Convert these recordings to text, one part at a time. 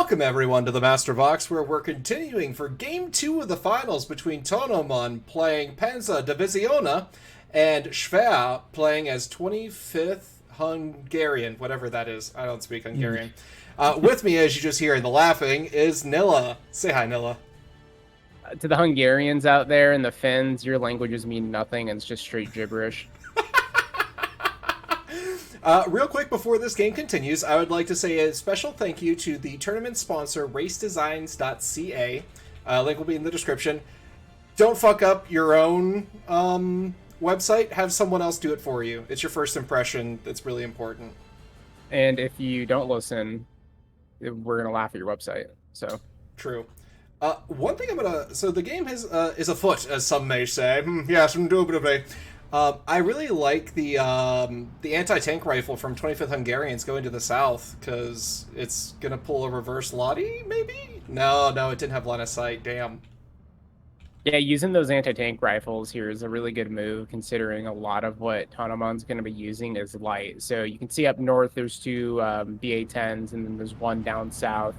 Welcome everyone to the Master Box, where we're continuing for Game 2 of the finals between Tonnoman playing Panza Divisiona and Schwere playing as 25th Hungarian, whatever that is. I don't speak Hungarian. With me, as you just hear in the laughing, is Nilla. Say hi, Nilla. To the Hungarians out there and the Finns, your languages mean nothing and it's just straight gibberish. Real quick before this game continues, I would like to say a special thank you to the tournament sponsor, racedesigns.ca. Link will be in the description. Don't fuck up your own website. Have someone else do it for you. It's your first impression. That's really important. And if you don't listen, we're going to laugh at your website. So True. One thing so the game is afoot, as some may say. Yes, indubitably. I really like the anti-tank rifle from 25th Hungarians going to the south, because it's gonna pull a reverse Lottie, maybe? No, it didn't have line of sight. Damn. yeah, using those anti-tank rifles here is a really good move, considering a lot of what Tonnoman's going to be using is light. So you can see up north there's two BA-10s, and then there's one down south,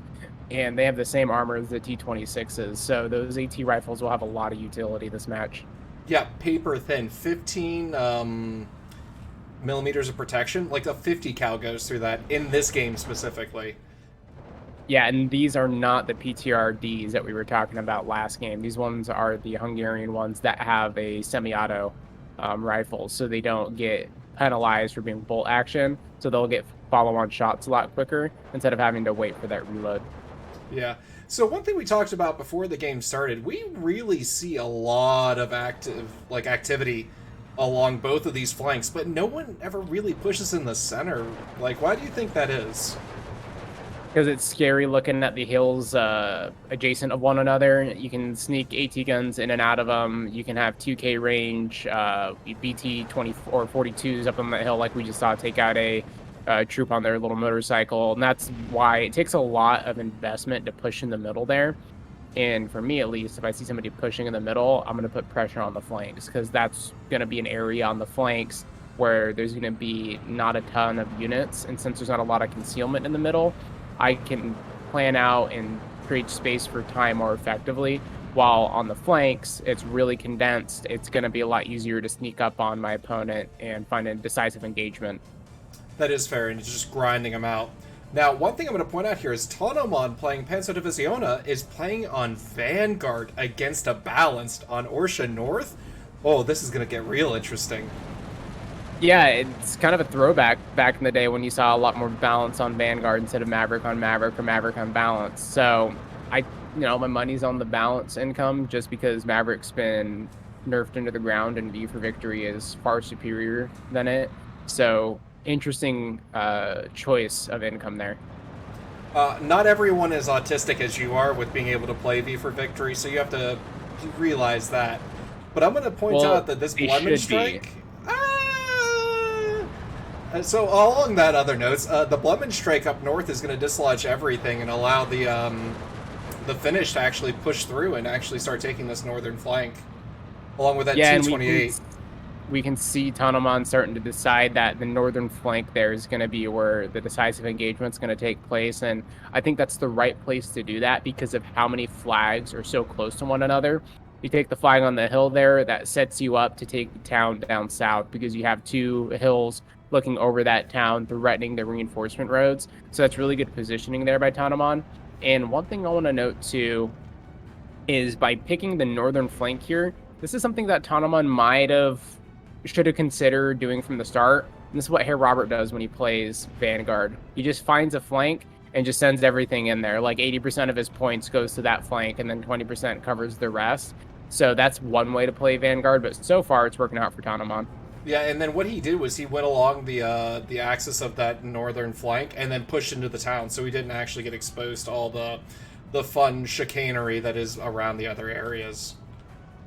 and they have the same armor as the T-26s. So those AT rifles will have a lot of utility this match. Yeah, paper thin. 15 millimeters of protection. Like a 50 cal goes through that in this game specifically. Yeah, and these are not the PTRDs that we were talking about last game. These ones are the Hungarian ones that have a semi-auto rifle, so they don't get penalized for being bolt action, so they'll get follow-on shots a lot quicker instead of having to wait for that reload. Yeah. So one thing we talked about before the game started, we really see a lot of activity along both of these flanks, but no one ever really pushes in the center. Like, why do you think that is? Because it's scary looking at the hills adjacent of one another. You can sneak AT guns in and out of them. You can have 2K range, BT 24 or 42s up on the hill like we just saw take out a troop on their little motorcycle. And that's why it takes a lot of investment to push in the middle there. And for me, at least, if I see somebody pushing in the middle, I'm going to put pressure on the flanks, because that's going to be an area on the flanks where there's going to be not a ton of units. And since there's not a lot of concealment in the middle, I can plan out and create space for time more effectively. While on the flanks, it's really condensed. It's going to be a lot easier to sneak up on my opponent and find a decisive engagement. That is fair, and it's just grinding them out. Now, one thing I'm going to point out here is Tonnoman playing Panzer Divisiona is playing on Vanguard against a balanced on Orsha North. Oh, this is going to get real interesting. Yeah, it's kind of a throwback back in the day when you saw a lot more balance on Vanguard instead of Maverick on Maverick or Maverick on balance. So my money's on the balance income, just because Maverick's been nerfed into the ground and V for Victory is far superior than it. So interesting choice of income there. Not everyone is autistic as you are with being able to play V for Victory, so you have to realize that. But I'm going to point out that this Lemon Strike... So along that other notes, the Blemmen Strike up north is going to dislodge everything and allow the Finnish to actually push through and actually start taking this northern flank, along with that T-28. We can see Tonnoman starting to decide that the northern flank there is going to be where the decisive engagement is going to take place, and I think that's the right place to do that because of how many flags are so close to one another. You take the flag on the hill there, that sets you up to take the town down south, because you have two hills looking over that town, threatening the reinforcement roads. So that's really good positioning there by Tonnoman. And one thing I want to note too is by picking the northern flank here, this is something that Tonnoman should have considered doing from the start. And this is what Herr Robert does when he plays Vanguard. He just finds a flank and just sends everything in there. Like 80% of his points goes to that flank, and then 20% covers the rest. So that's one way to play Vanguard, but so far it's working out for Tonnoman. Yeah, and then what he did was he went along the axis of that northern flank and then pushed into the town, so he didn't actually get exposed to all the fun chicanery that is around the other areas.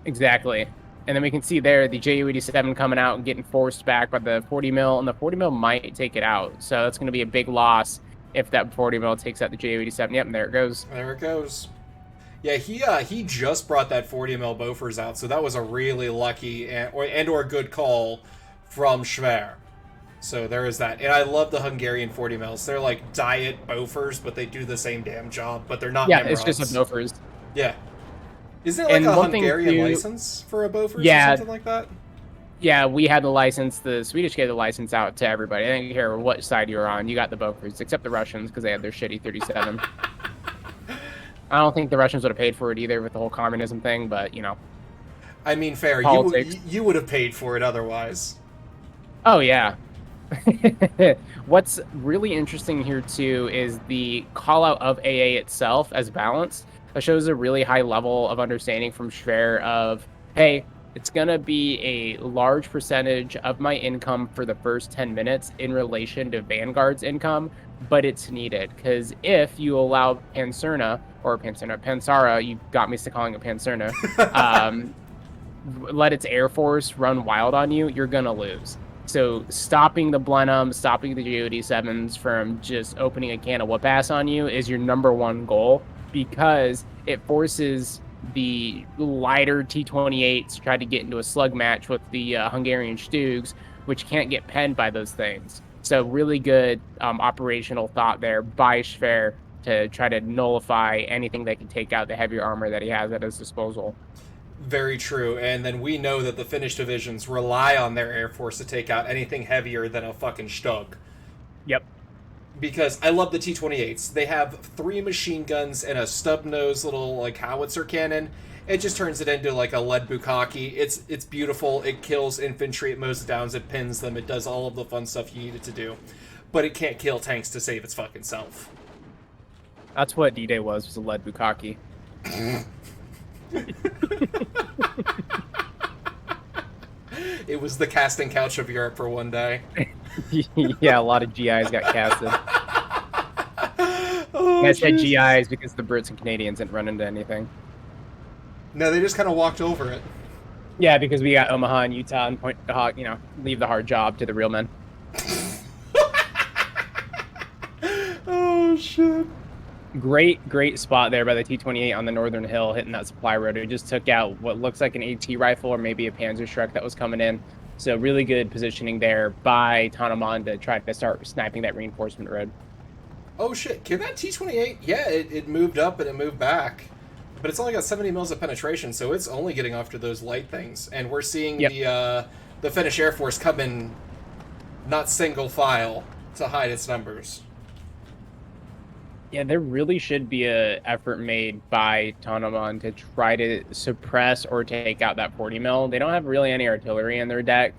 Exactly. And then we can see there the Ju-87 coming out and getting forced back by the 40 mil, and the 40 mil might take it out. So that's going to be a big loss if that 40 mil takes out the Ju-87. Yep, and there it goes. There it goes. Yeah, he just brought that 40 mil Bofors out, so that was a really lucky or good call from Schwere. So there is that. And I love the Hungarian 40 mils. They're like diet Bofors, but they do the same damn job, but they're not Yeah, it's just a Nimrods. Bofors. Yeah. Isn't it like And a one thing Hungarian too, license for a Bofors or yeah, something like that? yeah, we had the license. The Swedish gave the license out to everybody. I didn't care what side you were on. You got the Bofors, except the Russians because they had their shitty 37. I don't think the Russians would have paid for it either with the whole communism thing, but I mean, fair. politics. You would have paid for it otherwise. Oh yeah. What's really interesting here too is the call out of AA itself as balanced. That shows a really high level of understanding from Schwere of, hey, it's gonna be a large percentage of my income for the first 10 minutes in relation to Vanguard's income, but it's needed because if you allow Pansara, you got me to calling it Pancerna, let its air force run wild on you, you're gonna lose. So stopping the Blenheim, stopping the GOD7s from just opening a can of whoop ass on you is your number one goal, because it forces the lighter T-28s to try to get into a slug match with the Hungarian Stugs, which can't get penned by those things. So really good operational thought there by Schwer to try to nullify anything that can take out the heavier armor that he has at his disposal. Very true. And then we know that the Finnish divisions rely on their air force to take out anything heavier than a fucking Stug. Yep. Because I love the T-28s. They have 3 machine guns and a stub-nosed little like howitzer cannon. It just turns it into like a lead bukkake. It's beautiful. It kills infantry. It mows it down. It pins them. It does all of the fun stuff you need it to do. But it can't kill tanks to save its fucking self. That's what D-Day was a lead bukkake. It was the casting couch of Europe for one day. Yeah, a lot of GIs got casted. Oh, I said GIs because the Brits and Canadians didn't run into anything. No, they just kind of walked over it. Yeah, because we got Omaha and Utah and leave the hard job to the real men. Oh, shit. Great spot there by the T-28 on the northern hill, hitting that supply road. It just took out what looks like an AT rifle or maybe a Panzerschreck that was coming in. So really good positioning there by Tonnoman to try to start sniping that reinforcement road. Oh, shit. Can that T-28? Yeah, it moved up and it moved back. But it's only got 70 mils of penetration, so it's only getting after those light things. And we're seeing the Finnish Air Force come in not single file to hide its numbers. Yeah, there really should be a effort made by Tonnoman to try to suppress or take out that 40 mil. They don't have really any artillery in their deck,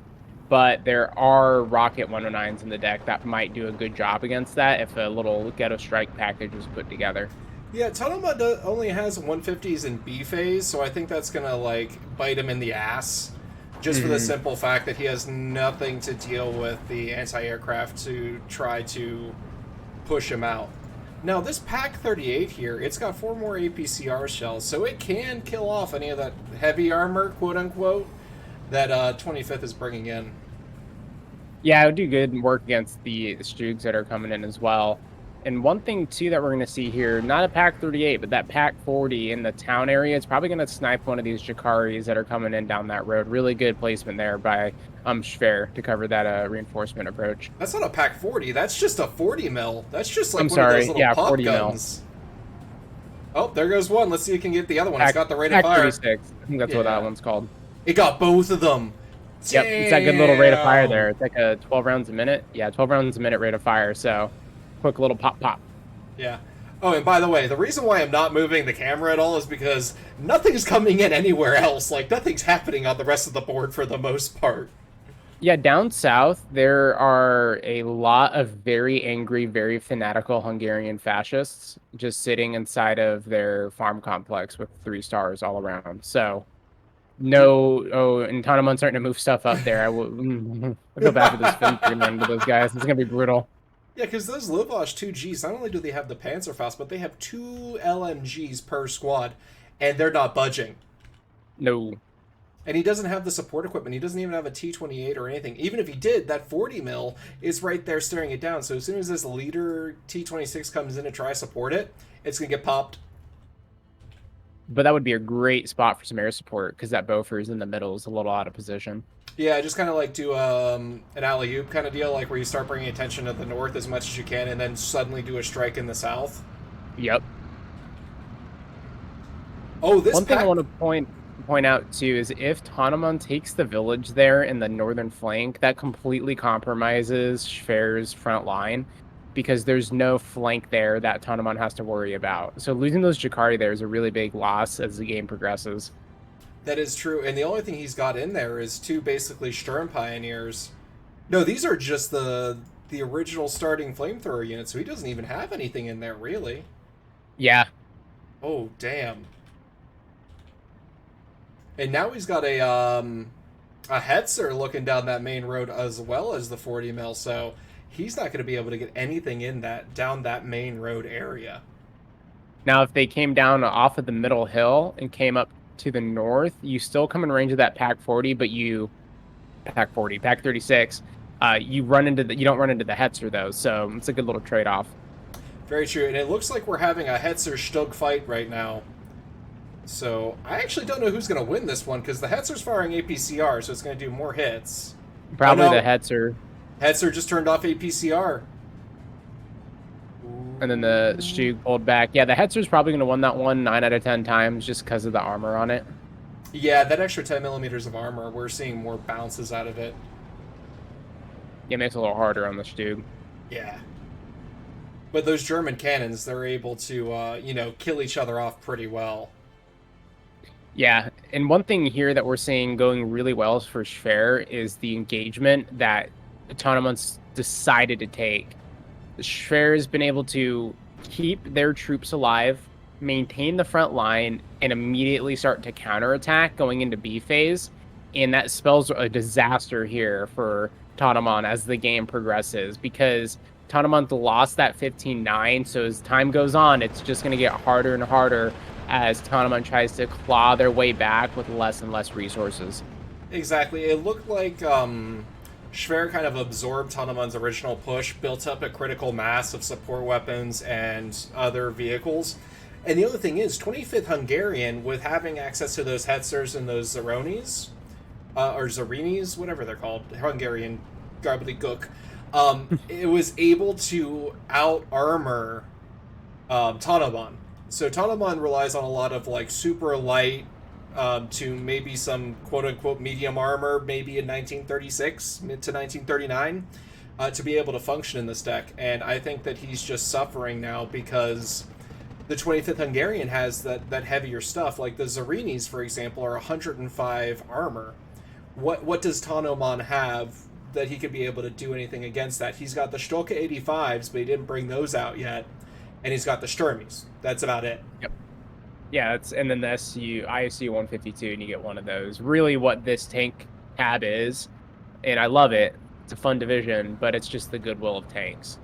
but there are rocket 109s in the deck that might do a good job against that if a little ghetto strike package was put together. Yeah, Tonnoman only has 150s in B phase, so I think that's gonna like bite him in the ass. Just for the simple fact that he has nothing to deal with the anti-aircraft to try to push him out. Now, this Pack 38 here, it's got 4 more APCR shells, so it can kill off any of that heavy armor, quote-unquote, that 25th is bringing in. Yeah, it would do good work against the Stugs that are coming in as well. And one thing, too, that we're going to see here, not a Pack 38, but that Pack 40 in the town area, it's probably going to snipe one of these Jakaris that are coming in down that road. Really good placement there by Schwere to cover that reinforcement approach. That's not a Pack 40, that's just a 40 mil. That's just like I'm one sorry, of those little pop 40 guns. Oh, there goes one. Let's see if you can get the other one. Pack, It's got the rate of Pack fire. 36. I think that's what that one's called. It got both of them. Yep, it's that good little rate of fire there. It's like a 12 rounds a minute. Yeah, 12 rounds a minute rate of fire. So, quick little pop. Yeah. Oh, and by the way, the reason why I'm not moving the camera at all is because nothing's coming in anywhere else. Like, nothing's happening on the rest of the board for the most part. Yeah, down south, there are a lot of very angry, very fanatical Hungarian fascists just sitting inside of their farm complex with 3 stars all around. So, and Tonnoman's starting to move stuff up there. I'll go back with this film to those guys. It's going to be brutal. Yeah, because those Lovash 2Gs, not only do they have the Panzerfaust, but they have 2 LMGs per squad, and they're not budging. No. And he doesn't have the support equipment. He doesn't even have a T-28 or anything. Even if he did, that 40 mil is right there staring it down. So as soon as this leader T-26 comes in to try to support it, it's going to get popped. But that would be a great spot for some air support, because that Bofors in the middle is a little out of position. Yeah, just kind of like do an alley oop kind of deal, like where you start bringing attention to the north as much as you can, and then suddenly do a strike in the south. Yep. Oh, this One thing I pack. want to point out too is if Tonnoman takes the village there in the northern flank, that completely compromises Schwere's front line because there's no flank there that Tonnoman has to worry about. So losing those Jakari there is a really big loss as the game progresses. That is true, and the only thing he's got in there is two basically Sturm Pioneers. No, these are just the original starting flamethrower unit, so he doesn't even have anything in there really. Yeah. Oh damn! And now he's got a Hetzer looking down that main road as well as the 40 mil, so he's not going to be able to get anything in that down that main road area. Now, if they came down off of the middle hill and came up to the north, you still come in range of that Pack 40, but Pack 40, Pack 36, you don't run into the Hetzer though, so it's a good little trade-off. Very true, and it looks like we're having a Hetzer Stug fight right now. So I actually don't know who's going to win this one because the Hetzer's firing APCR, so it's going to do more hits. Oh Probably the no, Hetzer, Hetzer just turned off APCR. and then the Stug pulled back. Yeah, the Hetzer's probably going to win that one 9 out of 10 times just because of the armor on it. Yeah, that extra 10 millimeters of armor, we're seeing more bounces out of it. Yeah, it makes it a little harder on the Stug. Yeah. But those German cannons, they're able to, kill each other off pretty well. Yeah, and one thing here that we're seeing going really well for Schwere is the engagement that Tonnoman's decided to take. Schwere has been able to keep their troops alive, maintain the front line, and immediately start to counterattack going into B phase. And that spells a disaster here for Tonnoman as the game progresses because Tonnoman's lost that 15-9. So as time goes on, it's just going to get harder and harder as Tonnoman tries to claw their way back with less and less resources. Exactly. It looked like Schwer kind of absorbed Tonnoman's original push, built up a critical mass of support weapons and other vehicles. And the other thing is, 25th Hungarian, with having access to those Hetzers and those Zeronis, or Zerinis, whatever they're called, Hungarian gobbledygook, it was able to out-armor Tonnoman. So Tonnoman relies on a lot of like super light to maybe some quote-unquote medium armor, maybe in 1936, mid to 1939, to be able to function in this deck. And I think that he's just suffering now because the 25th Hungarian has that heavier stuff. Like the Zerinis, for example, are 105 armor. What does Tonnoman have that he could be able to do anything against that? He's got the Stolke 85s, but he didn't bring those out yet. And he's got the Sturmies. That's about it. Yep. Yeah, and then the ISU 152, and you get one of those. Really, what this tank tab is, and I love it. It's a fun division, but it's just the goodwill of tanks.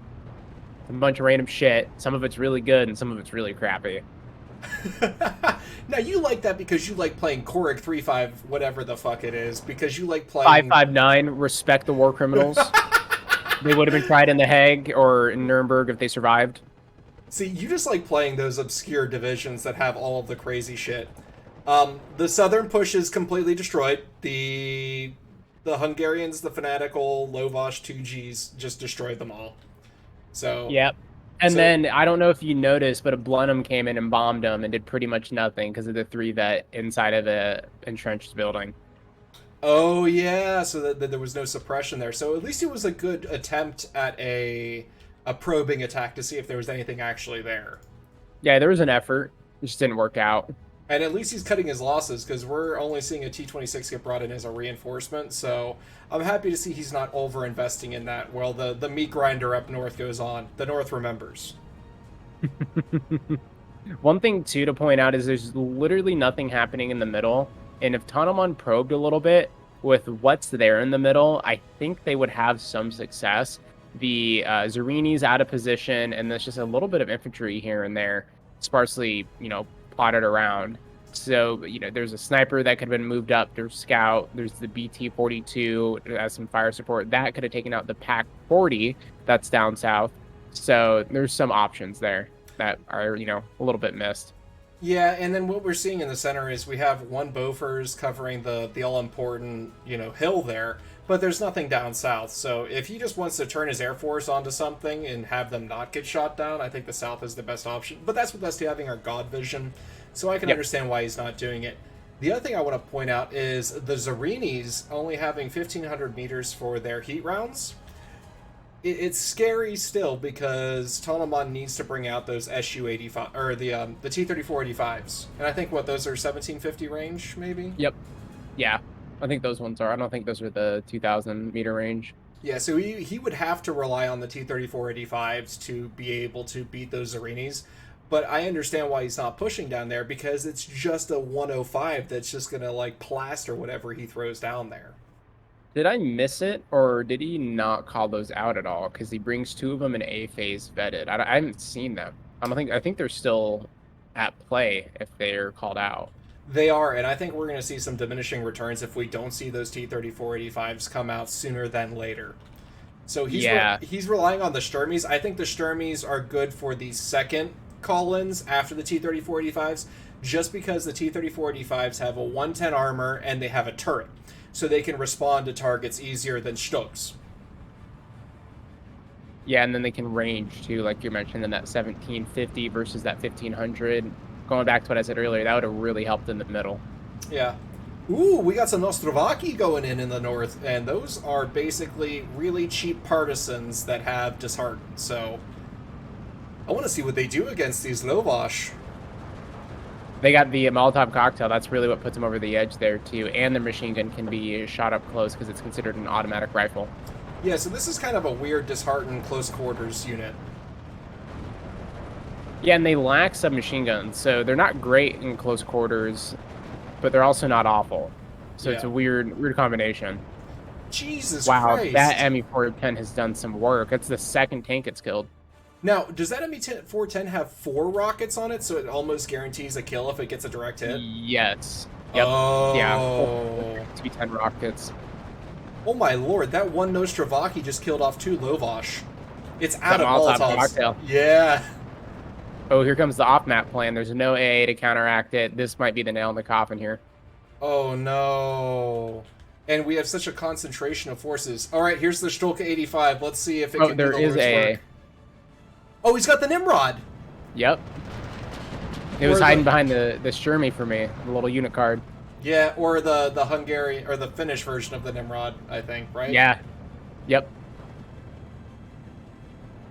It's a bunch of random shit. Some of it's really good, and some of it's really crappy. Now you like that because you like playing Korik 3-5, whatever the fuck it is, because you like playing 559. Respect the war criminals. They would have been tried in The Hague or in Nuremberg if they survived. See, you just like playing those obscure divisions that have all of the crazy shit. The southern push is completely destroyed. The Hungarians, the fanatical Lovash 2Gs, just destroyed them all. So yep. And then I don't know if you noticed, but a Blenheim came in and bombed them and did pretty much nothing because of the 3-vet inside of the entrenched building. Oh yeah, so that there was no suppression there. So at least it was a good attempt at a probing attack to see if there was anything actually there. Yeah, there was an effort. It just didn't work out. And at least he's cutting his losses because we're only seeing a T-26 get brought in as a reinforcement. So I'm happy to see he's not over-investing in that while the meat grinder up north goes on. The North remembers. One thing, too, to point out is there's literally nothing happening in the middle. And if Tonnoman probed a little bit with what's there in the middle, I think they would have some success. The Zerini's out of position, and there's just a little bit of infantry here and there, sparsely, plotted around. So, there's a sniper that could have been moved up. There's scout. There's the BT-42 as some fire support. That could have taken out the Pack 40 that's down south. So there's some options there that are, a little bit missed. Yeah, and then what we're seeing in the center is we have one Bofors covering the all important hill there, but there's nothing down south. So if he just wants to turn his air force onto something and have them not get shot down, I think the south is the best option. But that's with us having our God vision, so I can Yep. understand why he's not doing it. The other thing I want to point out is the Zarinis only having 1,500 meters for their heat rounds. It's scary still because Tonnoman needs to bring out those SU-85 or the T-34-85s, and I think those are 1750 range maybe. Yep. Yeah. I think those ones are. I don't think those are the 2,000 meter range. Yeah, so he would have to rely on the T-34-85s to be able to beat those Zarinis, but I understand why he's not pushing down there because it's just a 105 that's just gonna like plaster whatever he throws down there. Did I miss it, or did he not call those out at all? Because he brings two of them in A phase vetted. I haven't seen them. I think they're still at play if they're called out. They are, and I think we're going to see some diminishing returns if we don't see those T-34-85s come out sooner than later. So he's relying on the Sturmies. I think the Sturmies are good for the second call-ins after the T-34-85s, just because the T-34-85s have a 110 armor and they have a turret, so they can respond to targets easier than Stokes. Yeah, and then they can range too, like you mentioned, in that 1750 versus that 1500. Going back to what I said earlier, that would have really helped in the middle. Yeah. Ooh, we got some Nostrovaki going in the north, and those are basically really cheap partisans that have disheartened. So I want to see what they do against these Lovash. They got the Molotov cocktail. That's really what puts them over the edge there too. And the machine gun can be shot up close because it's considered an automatic rifle. Yeah, so this is kind of a weird, disheartened close quarters unit. Yeah, and they lack submachine guns, so they're not great in close quarters, but they're also not awful. So it's a weird combination. Jesus wow, Christ. That ME-410 has done some work. That's the second tank it's killed. Now, does that ME-410 have 4 rockets on it, so it almost guarantees a kill if it gets a direct hit? Yes. Yep. Oh. Yeah. 210 rockets. Oh my lord, that one Nostrovaki just killed off 2 Lovash. It's out of Molotovs. Cocktail. Yeah. Oh, here comes the off-map plan. There's no AA to counteract it. This might be the nail in the coffin here. Oh no. And we have such a concentration of forces. All right, here's the Stolka 85. Let's see if it can do the Lord's work. Oh, he's got the Nimrod. Yep. It was hiding behind the Sturmy for me, the little unit card. Yeah, or the Hungarian or the Finnish version of the Nimrod, I think, right? Yeah. Yep.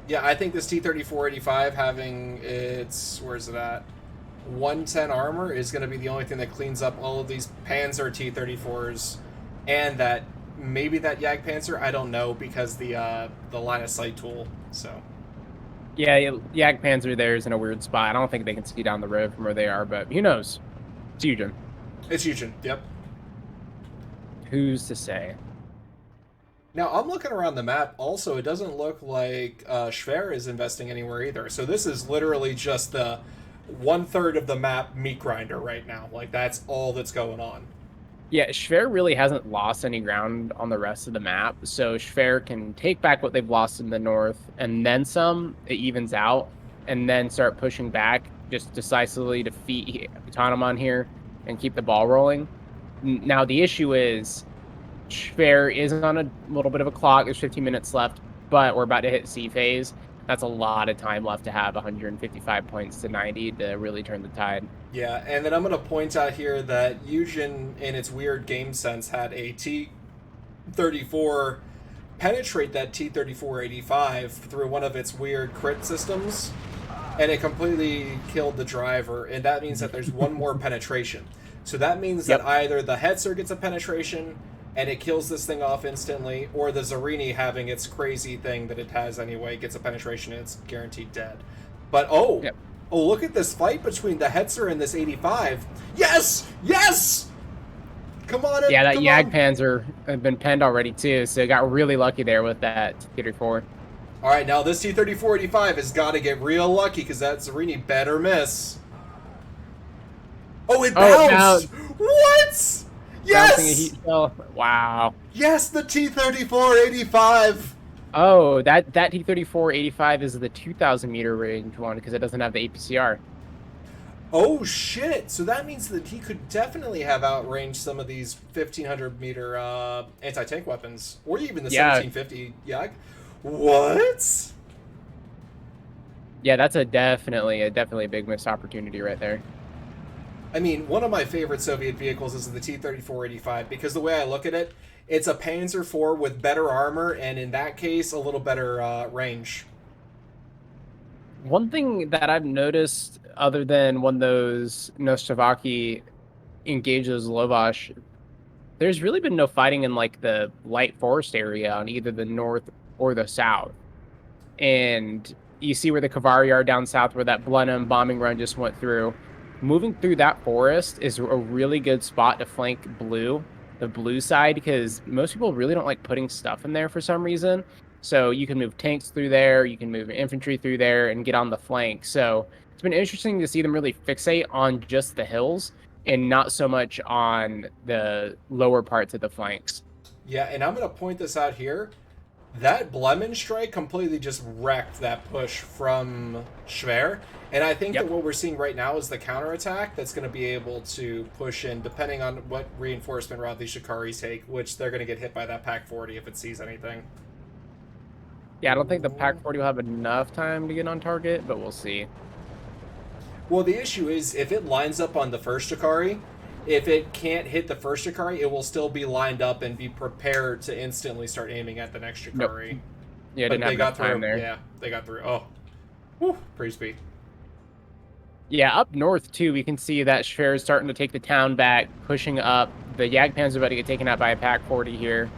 Yeah, I think this T-34-85 having its, where's it at? 110 armor is going to be the only thing that cleans up all of these Panzer T-34s, and that maybe that Jagdpanzer. I don't know because the line of sight tool. So. Yeah, Jagdpanzer there is in a weird spot. I don't think they can see down the road from where they are, but who knows? It's Eugen. It's Eugen. Yep. Who's to say? Now, I'm looking around the map. Also, it doesn't look like Schwere is investing anywhere either. So this is literally just the 1/3 of the map meat grinder right now. Like, that's all that's going on. Yeah, Schwere really hasn't lost any ground on the rest of the map. So Schwere can take back what they've lost in the north and then some. It evens out. And then start pushing back. Just decisively defeat Tonnoman here and keep the ball rolling. Now, the issue is Schwere is on a little bit of a clock. There's 15 minutes left, but we're about to hit C phase. That's a lot of time left to have 155 points to 90 to really turn the tide. Yeah, and then I'm going to point out here that Eugen, in its weird game sense, had a T-34 penetrate that T-34-85 through one of its weird crit systems, and it completely killed the driver, and that means that there's one more penetration. So that means that either the Hetzer gets a penetration and it kills this thing off instantly, or the Zarini, having its crazy thing that it has anyway, gets a penetration and it's guaranteed dead. But oh, look at this fight between the Hetzer and this 85. Yes! Yes! Come on. Yeah, that Jagdpanzer had been penned already too, so it got really lucky there with that T-34. All right, now this T-34-85 has got to get real lucky because that Zarini better miss. Oh, it bounced! What? Yes! Wow. Yes, the T-34-85. Oh, that T-34-85 is the 2,000 meter range one because it doesn't have the APCR. Oh shit! So that means that he could definitely have outranged some of these 1500-meter anti-tank weapons, or even the Yeah, 1750 Yak. What? yeah, that's a definitely a big missed opportunity right there. I mean, one of my favorite Soviet vehicles is the T-34-85 because the way I look at it, it's a Panzer IV with better armor and in that case a little better range. One thing that I've noticed, other than when those Nostrovaki engage those Lovash, there's really been no fighting in like the light forest area on either the north or the south. And you see where the Kavari are down south, where that Blenheim bombing run just went through. Moving through that forest is a really good spot to flank the blue side, because most people really don't like putting stuff in there for some reason. So you can move tanks through there, you can move infantry through there, and get on the flank. So it's been interesting to see them really fixate on just the hills and not so much on the lower parts of the flanks. Yeah, and I'm going to point this out here. That Blemmen strike completely just wrecked that push from Schwere. And I think that Yep. what we're seeing right now is the counterattack that's going to be able to push in, depending on what reinforcement route these Shikaris take, which they're going to get hit by that Pack 40 if it sees anything. Yeah, I don't think the Ooh. Pack 40 will have enough time to get on target, but we'll see. Well, the issue is if it lines up on the first Shikari, if it can't hit the first Shikari, it will still be lined up and be prepared to instantly start aiming at the next Nope. Shikari. Yeah, But didn't have they enough got time through. there. Yeah, they got through. Oh, whew, pretty speed. Yeah, up north too, we can see that Schwer is starting to take the town back, pushing up. The Jagdpans are about to get taken out by a Pack 40 here.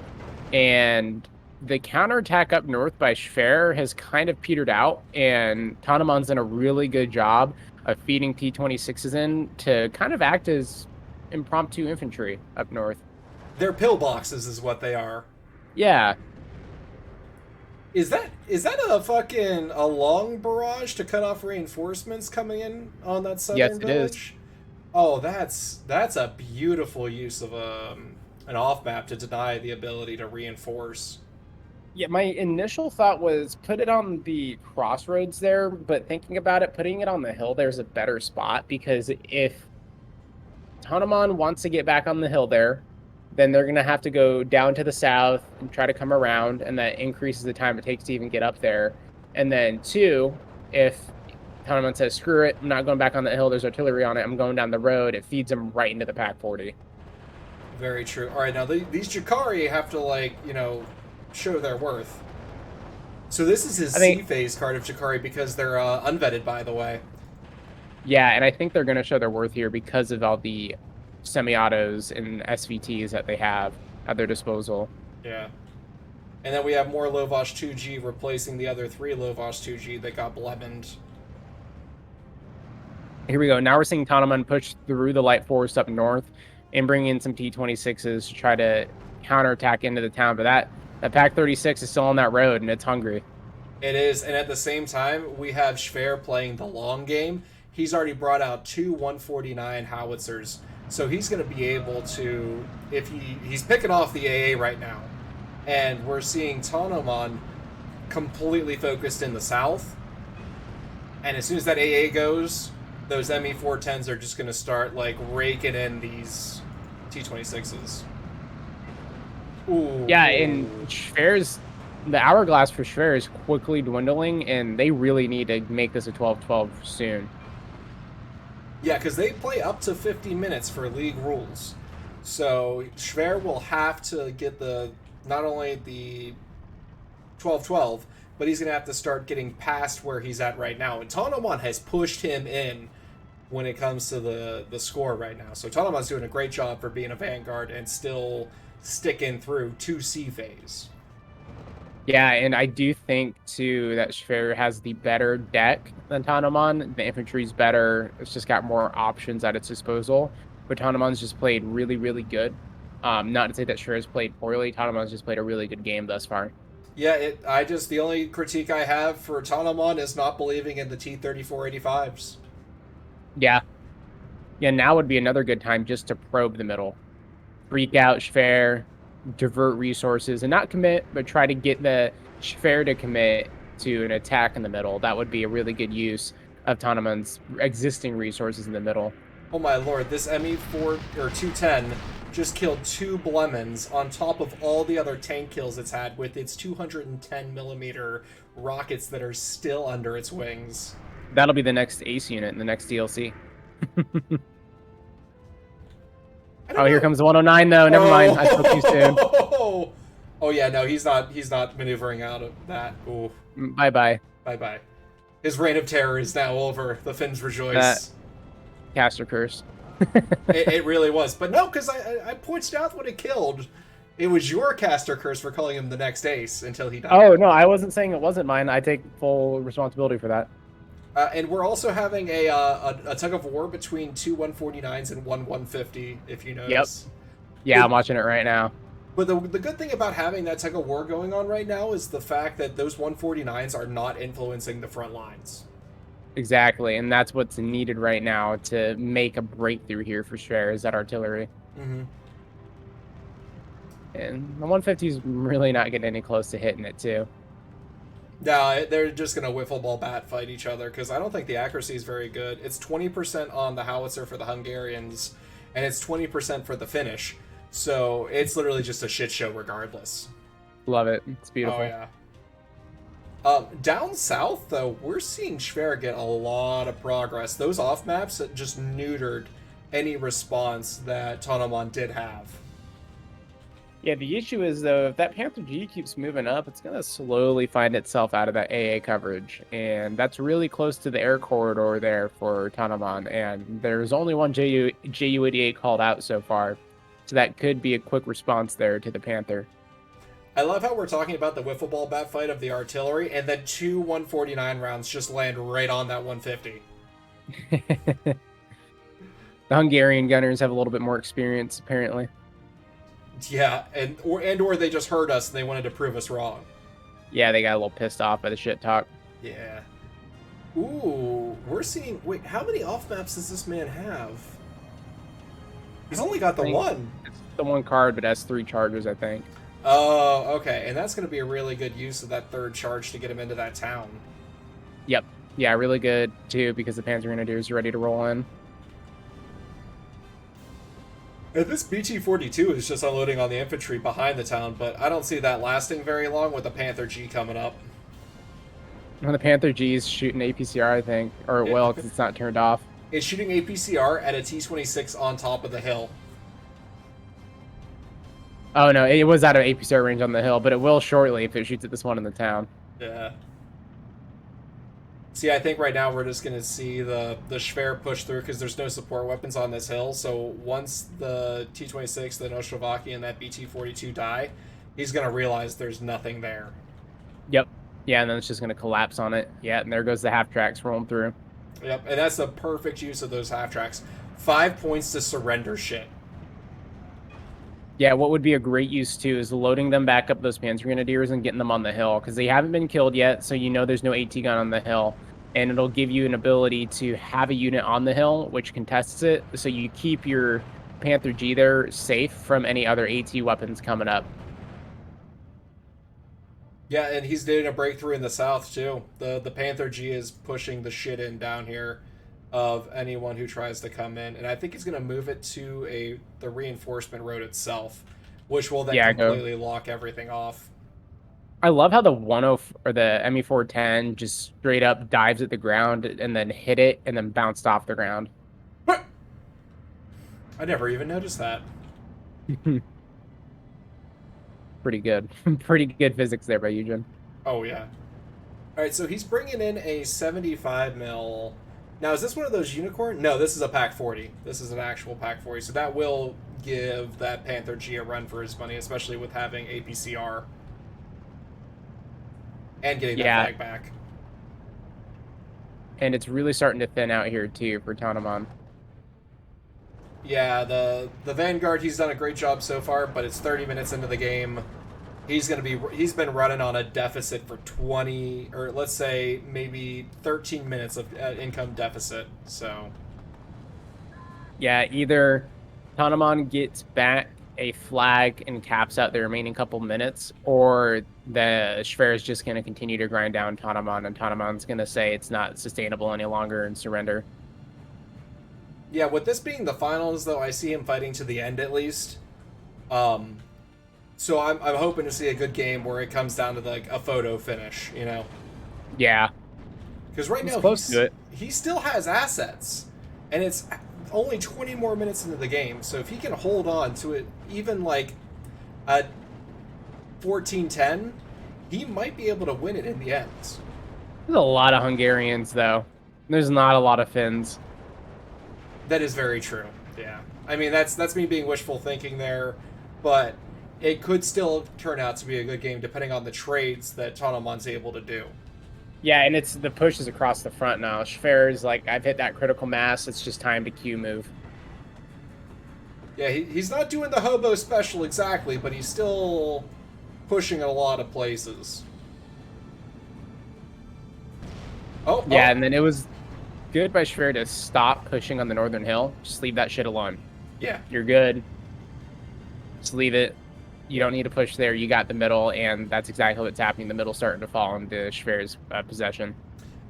And the counterattack up north by Schwer has kind of petered out, and Tonnoman's done a really good job of feeding T-26s in to kind of act as impromptu infantry up north. They're pillboxes, is what they are. Yeah, Is that a fucking a long barrage to cut off reinforcements coming in on that yes, southern it is. village? Oh, that's a beautiful use of an off map to deny the ability to reinforce. Yeah, my initial thought was put it on the crossroads there, but thinking about it, putting it on the hill there's a better spot, because if Tonnoman wants to get back on the hill there, then they're going to have to go down to the south and try to come around, and that increases the time it takes to even get up there. And then two, if Tonnoman says, screw it, I'm not going back on the hill, there's artillery on it, I'm going down the road, it feeds them right into the Pack 40. Very true. All right, now these Jakari have to show their worth. So this is his I C think, phase card of Jakari because they're unvetted, by the way. yeah, and I think they're going to show their worth here because of all the semi-autos and SVTs that they have at their disposal. Yeah. And then we have more Lovash 2G replacing the other three Lovash 2G that got blemened. Here we go. Now we're seeing Tonnoman push through the light forest up north and bring in some T-26s to try to counterattack into the town. But that Pack 36 is still on that road, and it's hungry. It is, and at the same time, we have Schwer playing the long game. He's already brought out two 149 howitzers, so he's going to be able to, if he's picking off the AA right now, and we're seeing Tonnoman completely focused in the south. And as soon as that AA goes, those ME410s are just going to start raking in these T26s. Ooh. Yeah, and Schwer's the hourglass for Schwer is quickly dwindling, and they really need to make this a 12-12 soon. Yeah, because they play up to 50 minutes for league rules. So Schwer will have to get not only the 12-12, but he's going to have to start getting past where he's at right now. And Tonnoman has pushed him in when it comes to the score right now. So Tonnoman's doing a great job for being a vanguard and still sticking through 2C phase. Yeah, and I do think too that Schwer has the better deck than Tonnoman. The infantry's better. It's just got more options at its disposal. But Tonnoman's just played really, really good. Not to say that Schwer's played poorly. Tonnoman's just played a really good game thus far. Yeah, the only critique I have for Tonnoman is not believing in the T-34-85s. Yeah. Yeah, now would be another good time just to probe the middle. Freak out Schwer, divert resources, and not commit, but try to get the Schwer to commit to an attack in the middle. That would be a really good use. of Tonnoman's existing resources in the middle. Oh my lord, this ME4 or 210 just killed 2 Blemons on top of all the other tank kills it's had with its 210 millimeter rockets that are still under its wings. That'll be the next Ace unit in the next DLC. Oh, here comes the 109 though. Never mind. I spoke too soon. Oh yeah, no, he's not maneuvering out of that. Ooh. Bye bye. Bye bye. His reign of terror is now over. The Finns rejoice. That caster curse. It really was. But no, because I pointed out what it killed. It was your caster curse for calling him the next ace until he died. Oh, no, I wasn't saying it wasn't mine. I take full responsibility for that. And we're also having a tug of war between 2 149s and 1 150, if you notice. Yep. Yeah, I'm watching it right now. But the good thing about having that tug of war going on right now is the fact that those 149s are not influencing the front lines. Exactly, and that's what's needed right now to make a breakthrough here for Schwere, is that artillery. Mm-hmm. And the 150 is really not getting any close to hitting it, too. No, they're just going to wiffle ball bat fight each other, because I don't think the accuracy is very good. It's 20% on the howitzer for the Hungarians, and it's 20% for the Finnish. So it's literally just a shit show regardless. Love it. It's beautiful. Oh, yeah. Down south, though, we're seeing Schwere get a lot of progress. Those off maps just neutered any response that Tonnoman did have. Yeah, the issue is, though, if that Panther G keeps moving up, it's going to slowly find itself out of that AA coverage. And that's really close to the air corridor there for Tonnoman. And there's only one JU-88 called out so far. So that could be a quick response there to the Panther. I love how we're talking about the wiffle ball bat fight of the artillery, and then 2 149 rounds just land right on that 150. The Hungarian gunners have a little bit more experience, apparently. Yeah, or they just heard us and they wanted to prove us wrong. Yeah, they got a little pissed off by the shit talk. Yeah. Ooh, we're seeing... Wait, how many off maps does this man have? He's only got the one. It's the one card, but has 3 charges, I think. Oh, okay. And that's going to be a really good use of that 3rd charge to get him into that town. Yep. Yeah, really good, too, because the Panzer Grenadiers are ready to roll in. And this BT-42 is just unloading on the infantry behind the town, but I don't see that lasting very long with the Panther G coming up. When the Panther G is shooting APCR, I think. Or it will, because it's not turned off. It's shooting APCR at a T-26 on top of the hill. Oh, no, it was out of APCR range on the hill, but it will shortly if it shoots at this one in the town. Yeah. See, I think right now we're just going to see the Schwere push through because there's no support weapons on this hill. So once the T-26, the Nostrovaki, and that BT-42 die, he's going to realize there's nothing there. Yep. Yeah, and then it's just going to collapse on it. Yeah, and there goes the half-tracks rolling through. Yep, and that's the perfect use of those half-tracks. 5 points to surrender shit. Yeah, what would be a great use, too, is loading them back up, those Panzer Grenadiers, and getting them on the hill, because they haven't been killed yet, so you know there's no AT gun on the hill. And it'll give you an ability to have a unit on the hill, which contests it, so you keep your Panther G there safe from any other AT weapons coming up. Yeah, and he's doing a breakthrough in the south, too. The Panther G is pushing the shit in down here of anyone who tries to come in. And I think he's going to move it to the reinforcement road itself, which will then completely lock everything off. I love how the 10 or the ME410 just straight up dives at the ground and then hit it and then bounced off the ground. I never even noticed that. Pretty good. Pretty good physics there by Eugen. Oh, yeah. All right, so he's bringing in a 75 mil. Now, is this one of those unicorn? No, this is a Pack 40. This is an actual Pack 40, so that will give that Panther G a run for his money, especially with having APCR. And getting that flag back. And it's really starting to thin out here, too, for Tonnoman. Yeah, the Vanguard, he's done a great job so far, but it's 30 minutes into the game. He's been running on a deficit for 20, or let's say maybe 13 minutes of income deficit, so. Yeah, either Tonnoman gets back a flag and caps out the remaining couple minutes, or the Schwere is just going to continue to grind down Tonnoman, and Tonnoman's going to say it's not sustainable any longer and surrender. Yeah, with this being the finals, though, I see him fighting to the end at least. Um, so I'm hoping to see a good game where it comes down to like a photo finish, you know? Yeah, Because right he's now close to it. he still has assets, and it's only 20 more minutes into the game. So if he can hold on to it, even like at 14-10, he might be able to win it in the end. There's a lot of Hungarians, though. There's not a lot of Finns. That is very true. Yeah, I mean that's me being wishful thinking there, but it could still turn out to be a good game depending on the trades that Tonnoman's able to do. Yeah, and it's the push is across the front now. Schwere's like, I've hit that critical mass. It's just time to Q move. Yeah, he's not doing the hobo special exactly, but he's still pushing in a lot of places. Yeah, and then it was good by Schwere to stop pushing on the northern hill. Just leave that shit alone. Yeah. You're good. Just leave it. You don't need to push there. You got the middle, and that's exactly what's happening. The middle's starting to fall into Schwere's possession.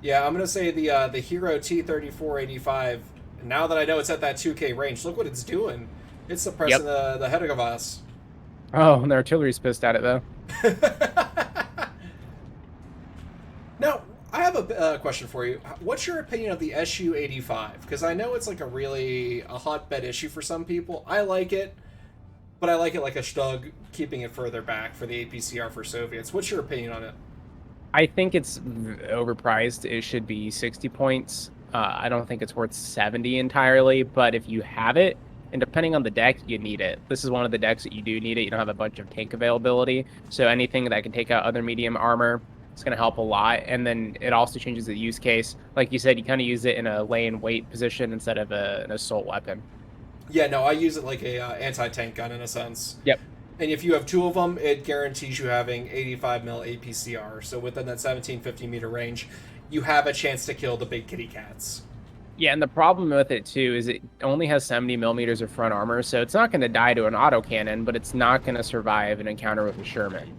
Yeah, I'm gonna say the Hero T3485. Now that I know it's at that 2K range, look what it's doing. It's suppressing the Hedegavas. Oh, and the artillery's pissed at it though. Now, I have a question for you. What's your opinion of the SU-85? Because I know it's like a hotbed issue for some people. I like it, but I like it like a Stug, keeping it further back for the APCR for Soviets. What's your opinion on it? I think it's overpriced. It should be 60 points. I don't think it's worth 70 entirely, but if you have it, and depending on the deck, you need it. This is one of the decks that you do need it. You don't have a bunch of tank availability, so anything that can take out other medium armor, it's going to help a lot. And then it also changes the use case. Like you said, you kind of use it in a lay and wait position instead of an assault weapon. Yeah, no, I use it like a anti-tank gun in a sense. Yep. And if you have two of them, it guarantees you having 85 mil APCR. So within that 1750 meter range, you have a chance to kill the big kitty cats. Yeah, and the problem with it too is it only has 70 millimeters of front armor, so it's not going to die to an autocannon, but it's not going to survive an encounter with a Sherman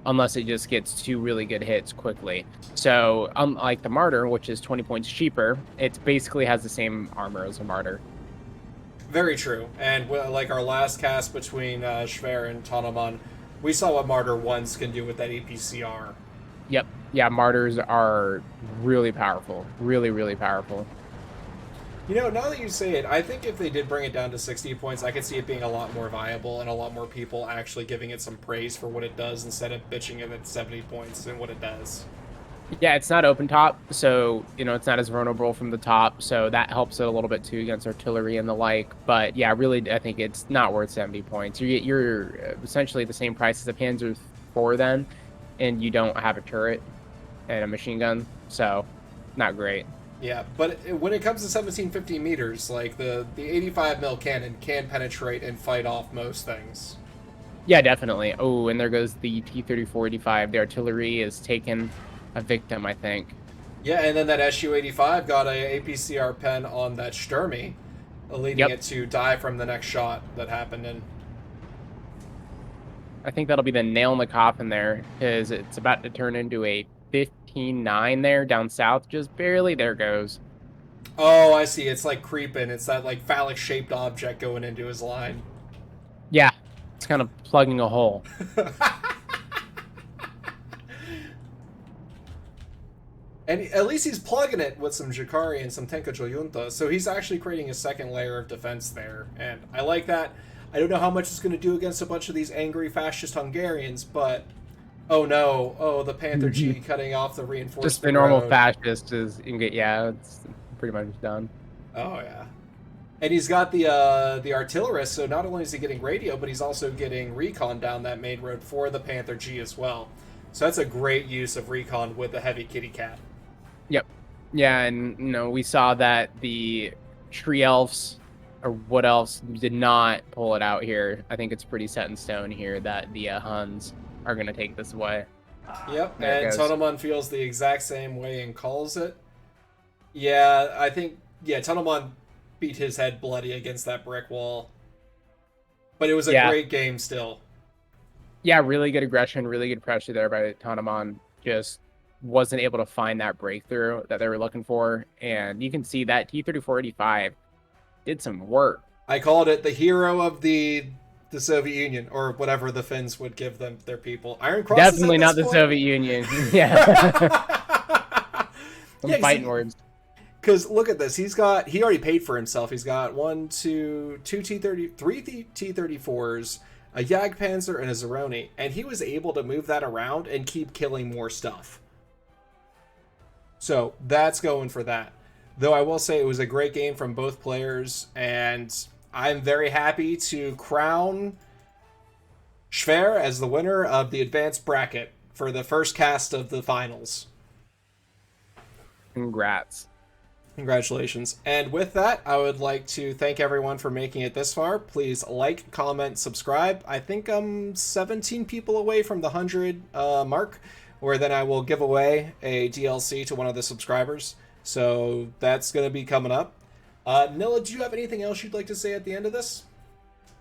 unless it just gets two really good hits quickly. So unlike the Martyr, which is 20 points cheaper, it basically has the same armor as a Martyr. Very true. And like our last cast between Schwere and Tonnoman, we saw what Martyr 1s can do with that APCR. Yep. Yeah, Martyrs are really powerful. Really, really powerful. You know, now that you say it, I think if they did bring it down to 60 points, I could see it being a lot more viable and a lot more people actually giving it some praise for what it does instead of bitching it at 70 points and what it does. Yeah, it's not open top, so, it's not as vulnerable from the top, so that helps it a little bit too against artillery and the like. But yeah, really, I think it's not worth 70 points. You're essentially the same price as a Panzer IV then, and you don't have a turret and a machine gun, so not great. Yeah, but when it comes to 1750 meters, like the 85 mil cannon can penetrate and fight off most things. Yeah, definitely. Oh, and there goes the T-34-85. The artillery is taken a victim, I think. Yeah, and then that SU-85 got a APCR pen on that Sturmy, leading it to die from the next shot that happened in. I think that'll be the nail in the coffin there, because it's about to turn into a 15-9 there down south, just barely. There goes. Oh, I see. It's like creeping. It's that like phallic-shaped object going into his line. Yeah, it's kind of plugging a hole. And at least he's plugging it with some Jakari and some Tenka Joyunta, so he's actually creating a second layer of defense there, and I like that. I don't know how much it's going to do against a bunch of these angry fascist Hungarians, but oh no, the Panther G cutting off the reinforcement. Just the normal fascist is, yeah, it's pretty much done. Oh yeah. And he's got the artillerist, so not only is he getting radio, but he's also getting recon down that main road for the Panther G as well. So that's a great use of recon with the heavy kitty cat. Yep. Yeah, and we saw that the tree elves or wood elves did not pull it out here. I think it's pretty set in stone here that the Huns are going to take this away. Yep, and Tonnoman feels the exact same way and calls it. Yeah, I think Tonnoman beat his head bloody against that brick wall. But it was a great game still. Yeah, really good aggression, really good pressure there by Tonnoman. Just wasn't able to find that breakthrough that they were looking for. And you can see that T-3485 did some work. I called it the hero of the Soviet Union, or whatever the Finns would give them their people. Iron Crosses at Definitely this not the point. Soviet Union. Yeah. Some Yeah, fighting words. because look at this. He already paid for himself. He's got two T-30, three T-34s, a Jagdpanzer, and a Zeroni, and he was able to move that around and keep killing more stuff. So that's going for that. Though I will say it was a great game from both players, and I'm very happy to crown Schwere as the winner of the advanced bracket for the first cast of the finals. Congrats. Congratulations. And with that, I would like to thank everyone for making it this far. Please like, comment, subscribe. I think I'm 17 people away from the 100 mark, where then I will give away a DLC to one of the subscribers. So that's going to be coming up. Nilla, do you have anything else you'd like to say at the end of this?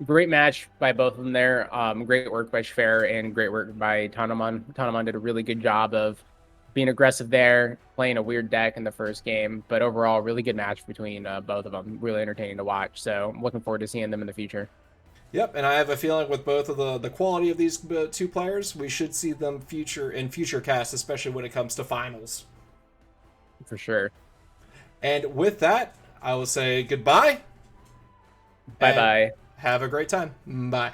Great match by both of them there. Great work by Schwere and great work by Tonnoman. Tonnoman did a really good job of being aggressive there, playing a weird deck in the first game, but overall, really good match between both of them. Really entertaining to watch. So I'm looking forward to seeing them in the future. Yep, and I have a feeling with both of the quality of these two players, we should see them future casts, especially when it comes to finals. For sure. And with that, I will say goodbye. Bye bye. Have a great time. Bye.